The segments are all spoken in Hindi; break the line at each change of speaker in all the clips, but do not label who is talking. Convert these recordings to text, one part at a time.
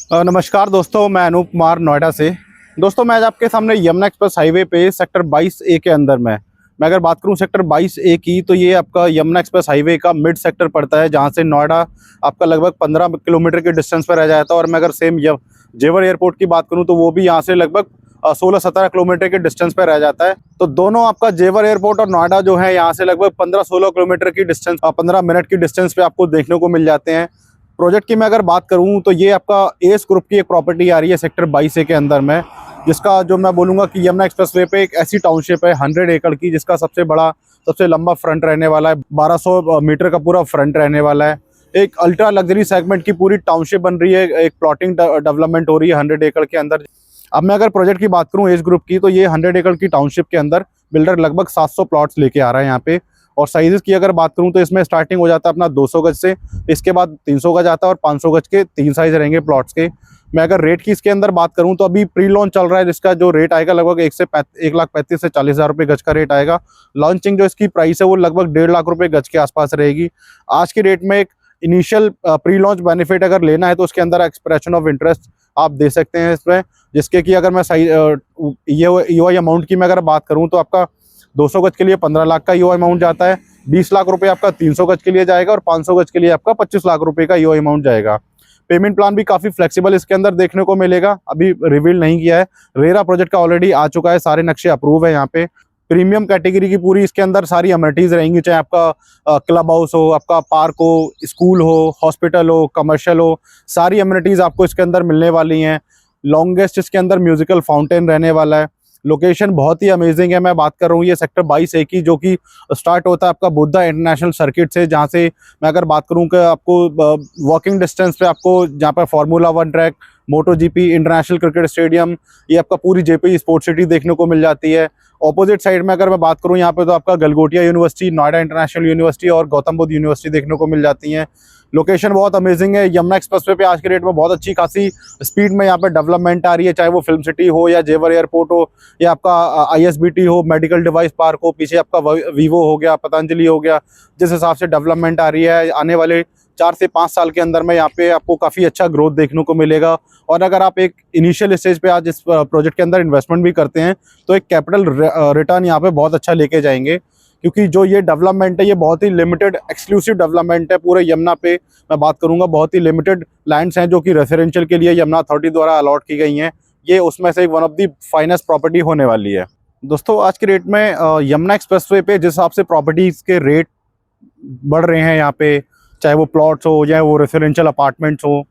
नमस्कार दोस्तों, मैं अनूप कुमार नोएडा से। दोस्तों, मैं आज आपके सामने यमुना एक्सप्रेस हाईवे पे सेक्टर 22A के अंदर में मैं अगर बात करूं सेक्टर 22A की, तो ये आपका यमुना एक्सप्रेस हाईवे का मिड सेक्टर पड़ता है, जहां से नोएडा आपका लगभग 15 किलोमीटर के डिस्टेंस पर रह जाता है। और मैं अगर सेम जेवर एयरपोर्ट की बात करूं तो वो भी यहाँ से लगभग 16-17 किलोमीटर के डिस्टेंस पर रह जाता है। तो दोनों आपका जेवर एयरपोर्ट और नोएडा जो है यहाँ से लगभग 15-16 किलोमीटर की डिस्टेंस 15 मिनट की डिस्टेंस पे आपको देखने को मिल जाते हैं। प्रोजेक्ट की मैं अगर बात करूं तो ये आपका एस ग्रुप की एक प्रॉपर्टी आ रही है सेक्टर 22A के अंदर में, जिसका जो मैं बोलूँगा कि यमुना एक्सप्रेसवे पे एक ऐसी टाउनशिप है 100 एकड़ की, जिसका सबसे लंबा फ्रंट रहने वाला है। 1200 मीटर का पूरा फ्रंट रहने वाला है। एक अल्ट्रा लग्जरी सेगमेंट की पूरी टाउनशिप बन रही है, एक प्लॉटिंग डेवलपमेंट हो रही है 100 एकड़ के अंदर। अब मैं अगर प्रोजेक्ट की बात करूँ एस ग्रुप की, तो ये 100 एकड़ की टाउनशिप के अंदर बिल्डर लगभग 700 प्लॉट्स लेके आ रहा है यहाँ पे। और साइजेस की अगर बात करूं तो इसमें स्टार्टिंग हो जाता है अपना 200 गज से, इसके बाद 300 गज आता है और 500 गज के 3 साइज रहेंगे प्लॉट्स के। मैं अगर रेट की इसके अंदर बात करूं तो अभी प्री लॉन्च चल रहा है, जिसका जो रेट आएगा लगभग 1,35,000 से 40,000 रुपये गज का रेट आएगा। लॉन्चिंग जो इसकी प्राइस है वो लगभग 1.5 लाख रुपये गज के आसपास रहेगी। आज की रेट में एक इनिशियल प्री लॉन्च बेनिफिट अगर लेना है तो उसके अंदर एक्सप्रेशन ऑफ इंटरेस्ट आप दे सकते हैं इसमें, जिसके कि अगर मैं ईओआई अमाउंट की मैं अगर बात करूँ तो आपका 200 गज के लिए 15 लाख का ईओआई अमाउंट जाता है, 20 लाख रुपए आपका 300 गज के लिए जाएगा और 500 गज के लिए आपका 25 लाख रुपए का ईओआई अमाउंट जाएगा। पेमेंट प्लान भी काफी फ्लेक्सिबल इसके अंदर देखने को मिलेगा, अभी रिवील नहीं किया है। रेरा प्रोजेक्ट का ऑलरेडी आ चुका है, सारे नक्शे अप्रूव है यहाँ पे। प्रीमियम कैटेगरी की पूरी इसके अंदर सारी अमेनिटीज रहेंगी, चाहे आपका क्लब हाउस हो, आपका पार्क हो, स्कूल हो, हॉस्पिटल हो, कमर्शियल हो, सारी अमेनिटीज आपको इसके अंदर मिलने वाली हैं। लॉन्गेस्ट इसके अंदर म्यूजिकल फाउंटेन रहने वाला है। लोकेशन बहुत ही अमेजिंग है। मैं बात कर रहा हूँ ये सेक्टर 22A की, जो कि स्टार्ट होता है आपका बुद्धा इंटरनेशनल सर्किट से, जहाँ से मैं अगर बात करूँ कि आपको वॉकिंग डिस्टेंस पे आपको जहाँ पर फार्मूला 1 ट्रैक, मोटो जीपी, इंटरनेशनल क्रिकेट स्टेडियम, ये आपका पूरी जेपी स्पोर्ट्स सिटी देखने को मिल जाती है। ऑपोजिट साइड में अगर मैं बात करूँ यहाँ पे तो आपका Galgotia university, Noida international university और गौतम बुद्ध यूनिवर्सिटी देखने को मिल जाती हैं। लोकेशन बहुत अमेजिंग है। यमुना एक्सप्रेसवे पे आज के डेट में बहुत अच्छी खासी स्पीड में यहाँ पे डेवलपमेंट आ रही है, चाहे वो फिल्म सिटी हो या जेवर एयरपोर्ट हो या आपका आईएसबीटी हो, मेडिकल डिवाइस पार्क हो, पीछे आपका वीवो हो गया, पतंजलि हो गया। जिस हिसाब से डेवलपमेंट आ रही है, आने वाले 4 से 5 साल के अंदर में यहाँ पे आपको काफ़ी अच्छा ग्रोथ देखने को मिलेगा। और अगर आप एक इनिशियल स्टेज पे आज इस प्रोजेक्ट के अंदर इन्वेस्टमेंट भी करते हैं तो एक कैपिटल रिटर्न यहाँ पे बहुत अच्छा लेके जाएंगे, क्योंकि जो ये डेवलपमेंट है ये बहुत ही लिमिटेड एक्सक्लूसिव डेवलपमेंट है। पूरे यमुना पे मैं बात करूंगा बहुत ही लिमिटेड लैंड्स हैं जो कि रेसिडेंशियल के लिए यमुना अथॉरिटी द्वारा अलॉट की गई हैं। ये उसमें से one of the finest property होने वाली है। दोस्तों, आज की डेट में यमुना एक्सप्रेसवे पे जिस हिसाब से प्रॉपर्टीज़ के रेट बढ़ रहे हैं यहाँ पे, चाहे वो प्लॉट्स हो या वो रेसिडेंशियल अपार्टमेंट्स हो,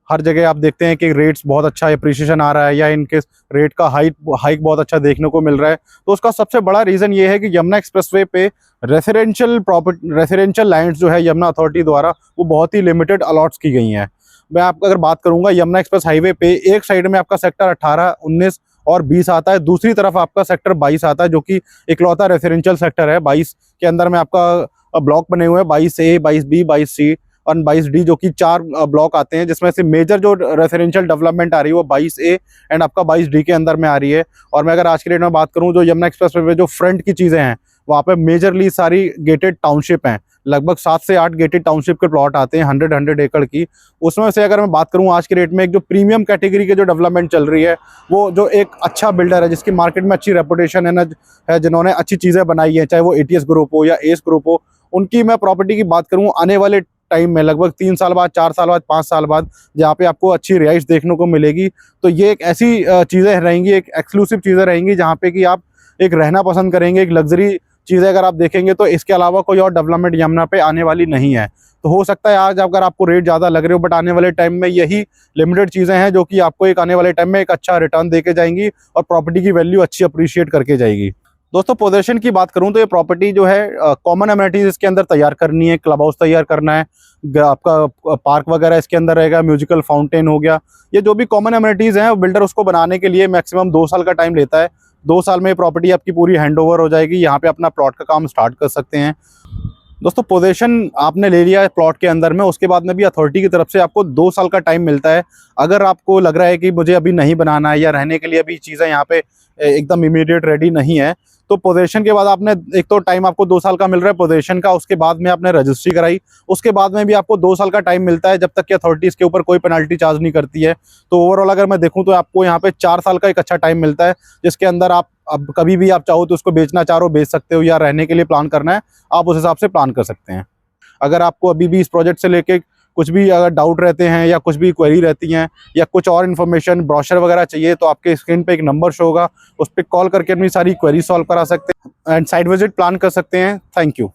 हर जगह आप देखते हैं कि रेट्स बहुत अच्छा अप्रिशिएशन आ रहा है या इनके रेट का हाइक बहुत अच्छा देखने को मिल रहा है। तो उसका सबसे बड़ा रीज़न ये है कि यमुना एक्सप्रेसवे पे रेसिडेंशियल लैंड्स जो है यमुना अथॉरिटी द्वारा वो बहुत ही लिमिटेड अलॉट्स की गई हैं। मैं आपको अगर बात करूंगा यमुना एक्सप्रेस हाईवे पे एक साइड में आपका सेक्टर 18, 19 और 20 आता है, दूसरी तरफ आपका सेक्टर 22 आता है, जो कि इकलौता रेसिडेंशियल सेक्टर है। 22 के अंदर में आपका ब्लॉक बने हुए हैं 22A, 22B, 22C और 22D, जो कि 4 ब्लॉक आते हैं, जिसमें से मेजर जो रेसिडेंशियल डेवलपमेंट आ रही है वो 22A एंड आपका 22D के अंदर में आ रही है। और मैं अगर आज के डेट में बात करूं, जो यमुना एक्सप्रेसवे पे जो फ्रंट की चीज़ें हैं वहाँ पे मेजरली सारी गेटेड टाउनशिप हैं। लगभग 7 से 8 गेटेड टाउनशिप के प्लॉट आते हैं 100 एकड़ की। उसमें से अगर मैं बात करूं आज के रेट में एक जो प्रीमियम कैटेगरी के जो डेवलपमेंट चल रही है, वो जो एक अच्छा बिल्डर है जिसकी मार्केट में अच्छी रेपुटेशन है, जिन्होंने अच्छी चीज़ें बनाई हैं, चाहे वो एटीएस ग्रुप हो या एस ग्रुप हो, उनकी मैं प्रॉपर्टी की बात करूँ आने वाले टाइम में लगभग 3 साल बाद, 4 साल बाद, 5 साल बाद जहाँ पे आपको अच्छी रिहाइश देखने को मिलेगी। तो ये एक ऐसी चीज़ें रहेंगी, एक एक्सक्लूसिव चीज़ें रहेंगी जहाँ पे कि आप एक रहना पसंद करेंगे, एक लग्जरी चीज़ें अगर आप देखेंगे तो इसके अलावा कोई और डेवलपमेंट यमुना पे आने वाली नहीं है। तो हो सकता है आज अगर आपको रेट ज़्यादा लग रहे हो, बट आने वाले टाइम में यही लिमिटेड चीज़ें हैं जो कि आपको एक आने वाले टाइम में एक अच्छा रिटर्न देके जाएंगी और प्रॉपर्टी की वैल्यू अच्छी अप्रिशिएट करके जाएगी। दोस्तों, पोजीशन की बात करूं तो ये प्रॉपर्टी जो है कॉमन अमेनिटीज इसके अंदर तैयार करनी है, क्लब हाउस तैयार करना है, आपका पार्क वगैरह इसके अंदर रहेगा, म्यूजिकल फाउंटेन हो गया, ये जो भी कॉमन अमेनिटीज हैं बिल्डर उसको बनाने के लिए मैक्सिमम 2 साल का टाइम लेता है। 2 साल में प्रॉपर्टी आपकी पूरी हैंडओवर हो जाएगी, यहाँ पे अपना प्लॉट का काम स्टार्ट कर सकते हैं। दोस्तों, पोजीशन आपने ले लिया है प्लॉट के अंदर में, उसके बाद में भी अथॉरिटी की तरफ से आपको 2 साल का टाइम मिलता है। अगर आपको लग रहा है कि मुझे अभी नहीं बनाना है या रहने के लिए अभी चीज़ें यहाँ पे एकदम इमीडिएट रेडी नहीं है, तो पोजेशन के बाद आपने एक तो टाइम आपको 2 साल का मिल रहा है पोजेशन का, उसके बाद में आपने रजिस्ट्री कराई, उसके बाद में भी आपको 2 साल का टाइम मिलता है, जब तक कि अथॉरिटी इसके ऊपर कोई पेनल्टी चार्ज नहीं करती है। तो ओवरऑल अगर मैं देखूँ तो आपको यहाँ पे 4 साल का एक अच्छा टाइम मिलता है, जिसके अंदर आप अब कभी भी आप चाहो तो उसको बेचना चाह रहे हो बेच सकते हो, या रहने के लिए प्लान करना है आप उस हिसाब से प्लान कर सकते हैं। अगर आपको अभी भी इस प्रोजेक्ट से लेके कुछ भी अगर डाउट रहते हैं या कुछ भी क्वेरी रहती हैं या कुछ और इन्फॉर्मेशन ब्रोशर वगैरह चाहिए, तो आपके स्क्रीन पे एक नंबर शो होगा, उस पर कॉल करके अपनी सारी क्वेरी सॉल्व करा सकते हैं एंड साइट विजिट प्लान कर सकते हैं। Thank you.